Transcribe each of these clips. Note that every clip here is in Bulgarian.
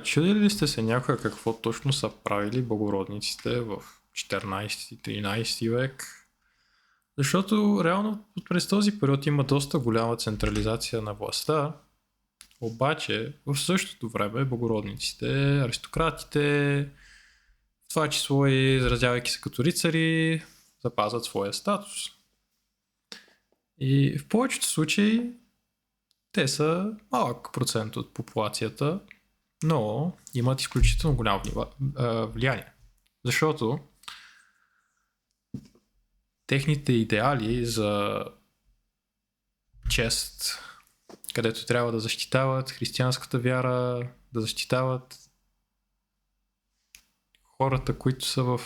Чудили ли сте се някога какво точно са правили благородниците в 14-13 век? Защото реално през този период има доста голяма централизация на властта, обаче в същото време благородниците, аристократите, в това число и изразявайки се като рицари, запазват своя статус. И в повечето случаи те са малък процент от популацията, но имат изключително голямо влияние. Защото техните идеали за чест, където трябва да защитават християнската вяра, да защитават хората, които са в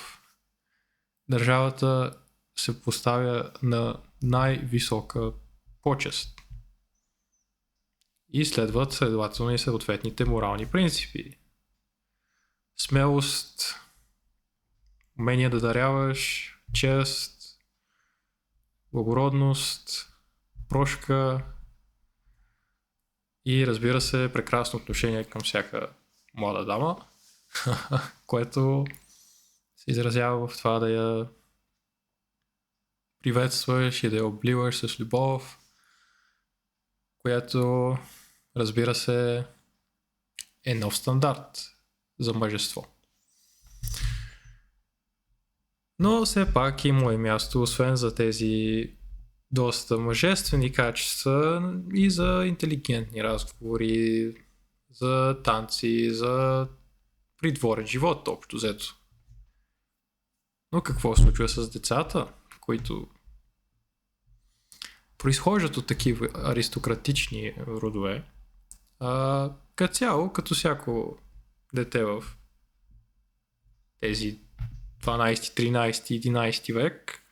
държавата, се поставя на най-висока почест. И следват следователно и съответните морални принципи. Смелост, умение да даряваш, чест, благородност, прошка и разбира се прекрасно отношение към всяка млада дама, което се изразява в това да я приветстваш и да я обливаш с любов, която разбира се е нов стандарт за мъжество. Но все пак има и място, освен за тези доста мъжествени качества, и за интелигентни разговори, за танци, за придворен живот общо взето. Но какво се случва с децата, които произхождат от такива аристократични родове? Като цяло, като всяко дете в тези 12, 13, 11 век,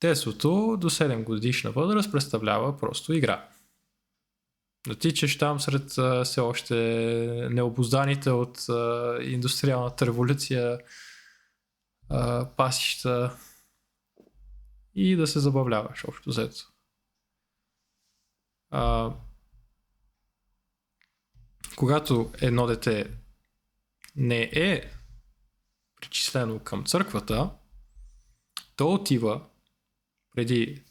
детството до 7 годишна възраст представлява просто игра. Да тичаш там сред все още необузданите от индустриалната революция пасища и да се забавляваш общо взето. Когато едно дете не е причислено към църквата, то отива преди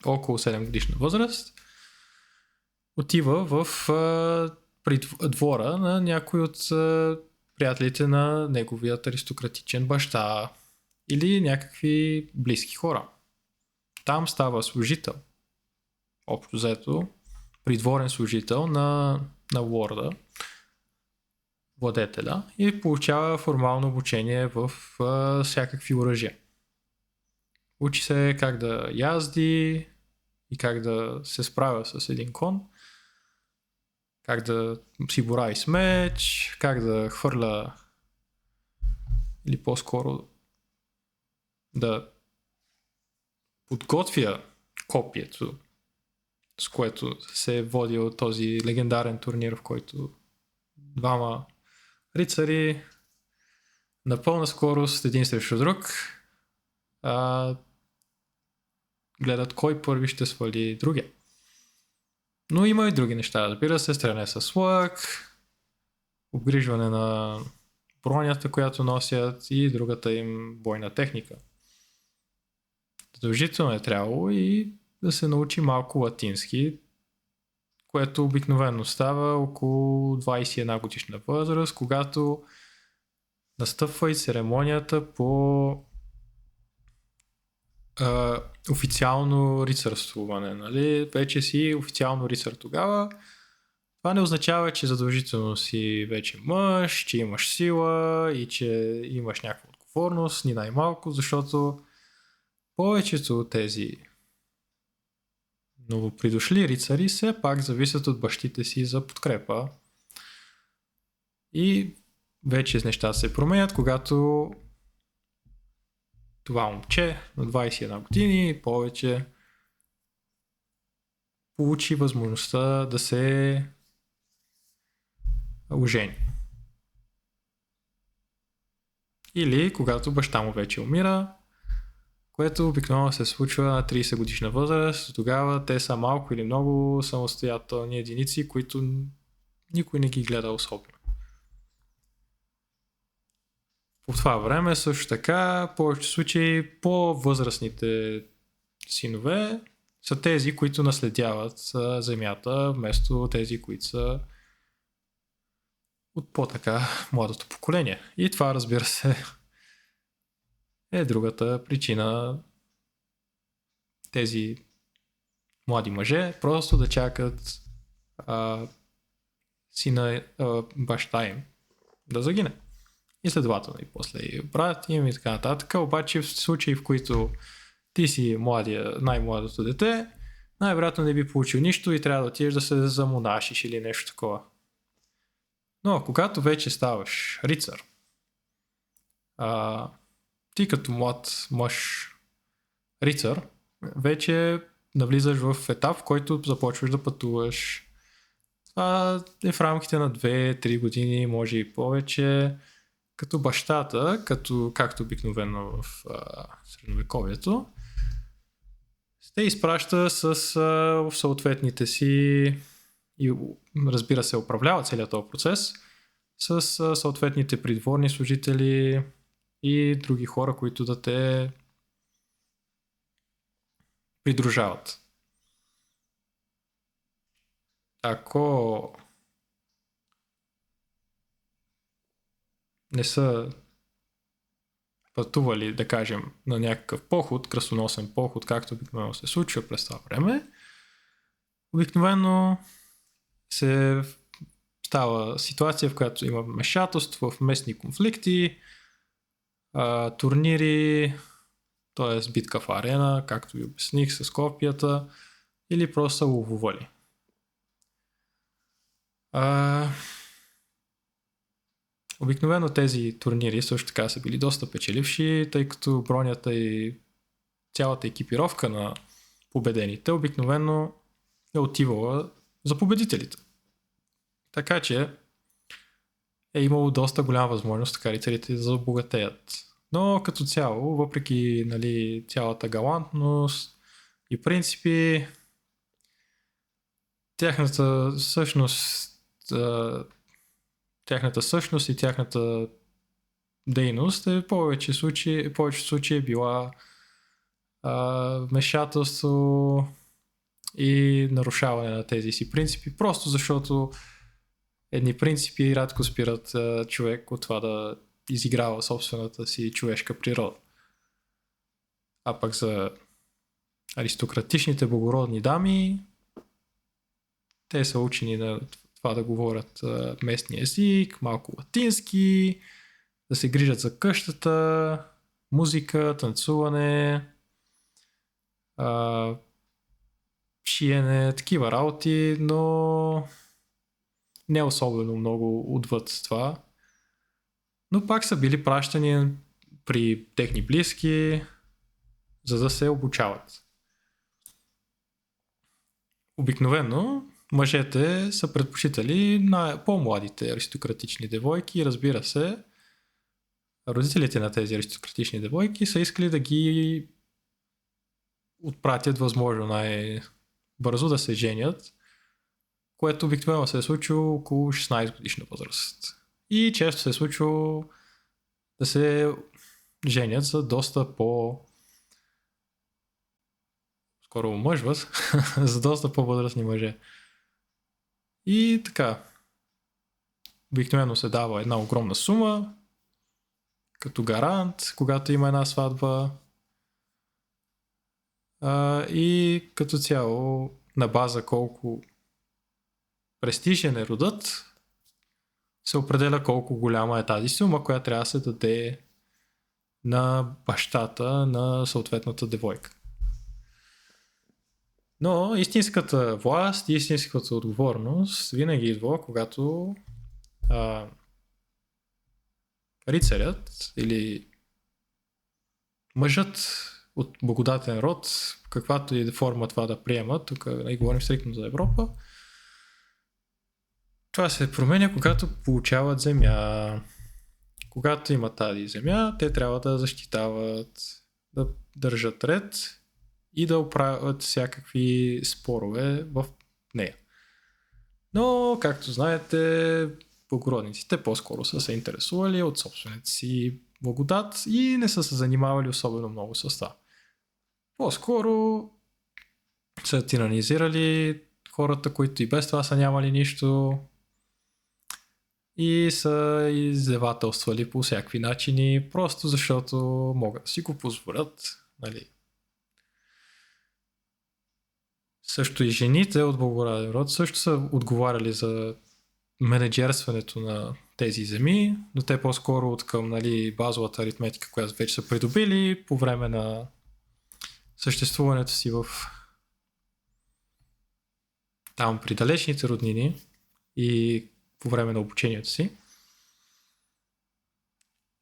около 7 годишна възраст, отива в двора на някой от приятелите на неговият аристократичен баща или някакви близки хора. Там става служител, общо взето, придворен служител на лорда, владетеля, и получава формално обучение в всякакви оръжия. Учи се как да язди и как да се справя с един кон, как да си борави с меч, как да хвърля или по-скоро да подготвя копието, с което се е водил този легендарен турнир, в който двама рицари на пълна скорост един срещу друг гледат кой първи ще свали другия. Но има и други неща, разбира се, стреляне с лък, обгрижване на бронята, която носят, и другата им бойна техника. Задължително е трябвало и да се научи малко латински, което обикновено става около 21 годишна възраст, когато настъпва и церемонията по официално рицарствуване. Нали? Вече си официално рицар тогава. Това не означава, че задължително си вече мъж, че имаш сила и че имаш някаква отговорност, ни най-малко, защото повечето от тези новопридошли рицари все пак зависят от бащите си за подкрепа. И вече нещата се променят, когато това момче на 21 години и повече получи възможността да се ожени. Или когато баща му вече умира, което обикновено се случва на 30 годишна възраст. Тогава те са малко или много самостоятелни единици, които никой не ги гледа особено. По това време също така, в повечето случаи по-възрастните синове са тези, които наследяват земята, вместо тези, които са от по-така младото поколение. И това, разбира се, е другата причина тези млади мъже просто да чакат сина, баща им да загине. И следователно и после и брат им и така нататък. Обаче в случаи, в които ти си най-младото дете, най-вероятно не би получил нищо и трябва да отидеш да се замонашиш или нещо такова. Но когато вече ставаш рицар, ти като млад мъж рицар, вече навлизаш в етап, в който започваш да пътуваш. Това е в рамките на 2-3 години, може и повече. Като бащата, както обикновено в средновековието, те изпраща с съответните си и разбира се управлява целият този процес с съответните придворни служители и други хора, които да те придружават. Ако не са пътували, да кажем, на някакъв поход, кръстоносен поход, както обикновено се случва през това време, обикновено се става ситуация, в която има вмешателство в местни конфликти, турнири, т.е. битка в арена, както ви обясних с копията, или просто ловували. Обикновено тези турнири също така са били доста печеливши, тъй като бронята и цялата екипировка на победените обикновено е отивала за победителите. Така че е имало доста голяма възможност така рицарите да забогатеят. Но като цяло, въпреки цялата галантност и принципи, тяхната същност и тяхната дейност в повече случаи е била вмешателство и нарушаване на тези си принципи, просто защото едни принципи рядко спират човек от това да изиграва собствената си човешка природа. А пък за аристократичните благородни дами, те са учени на това да говорят местния език, малко латински, да се грижат за къщата, музика, танцуване, шиене, такива работи, но не особено много отвъд това. Но пак са били пращани при техни близки, за да се обучават. Обикновено мъжете са предпочитали на по-младите аристократични девойки и разбира се, родителите на тези аристократични девойки са искали да ги отпратят възможно най-бързо да се женят, което обикновено се е случило около 16 годишна възраст. И често се е случило да се женят за доста скоро омъжват, за доста по-възрастни мъже. И така, обикновено се дава една огромна сума, като гарант, когато има една сватба. И като цяло, на база колко престижен е родът, се определя колко голяма е тази сума, която трябва да се даде на бащата на съответната девойка. Но истинската власт и истинската отговорност винаги идва, когато рицарят или мъжът от благодатен род, каквато и форма това да приема, тук не говорим стриктно за Европа, това се променя, когато получават земя. Когато има тази земя, те трябва да защитават, да държат ред и да оправят всякакви спорове в нея. Но, както знаете, благородниците по-скоро са се интересували от собствената си благодат и не са се занимавали особено много с това. По-скоро са тиранизирали хората, които и без това са нямали нищо и са издевателствали по всякакви начини, просто защото могат да си го позволят. Нали. Също и жените от благороден род също са отговаряли за менеджерстването на тези земи, но те по-скоро от към нали, базовата аритметика, която вече са придобили по време на съществуването си в там при далечните роднини и по време на обучението си.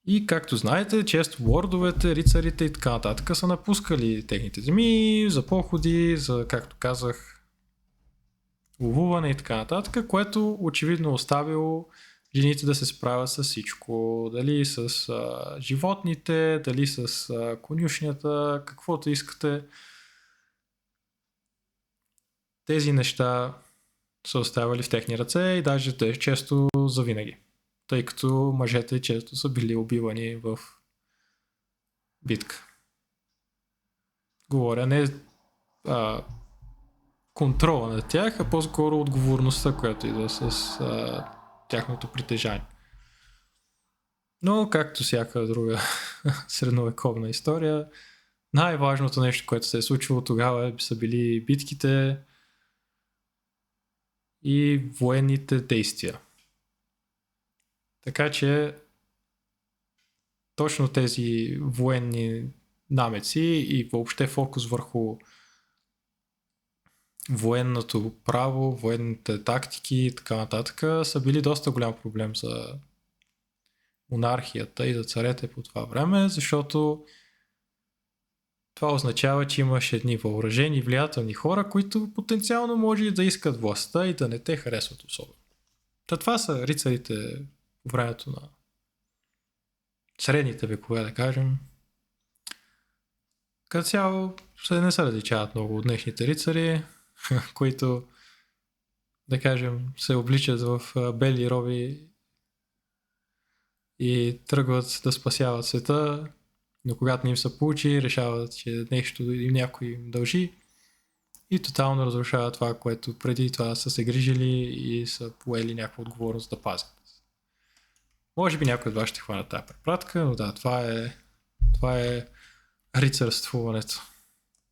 И както знаете, често лордовете, рицарите и така нататък са напускали техните земи за походи, за, както казах, ловуване и така нататък, което очевидно оставило жените да се справят с всичко. Дали с животните, дали с конюшнята, каквото искате. Тези неща са оставали в техни ръце и даже те често завинаги. Тъй като мъжете често са били убивани в битка. Говоря не контрола на тях, а по-скоро отговорността, която идва с тяхното притежание. Но, както всяка друга средновековна история, най-важното нещо, което се е случило тогава, са били битките и военните действия. Така че точно тези военни намеци и въобще фокус върху военното право, военните тактики и така нататък са били доста голям проблем за монархията и за царете по това време, защото това означава, че имаш едни въоръжени, влиятелни хора, които потенциално може да искат властта и да не те харесват особено. Това са рицарите по времето на средните векове, да кажем. Като цяло не се различават много от днешните рицари, които, да кажем, се обличат в бели роби и тръгват да спасяват света, но когато не им се получи, решават, че нещо им някой им дължи и тотално разрушават това, което преди това са се грижили и са поели някаква отговорност да пазят. Може би някой от вас ще хвана тази препратка, но да, това е рицарствуването.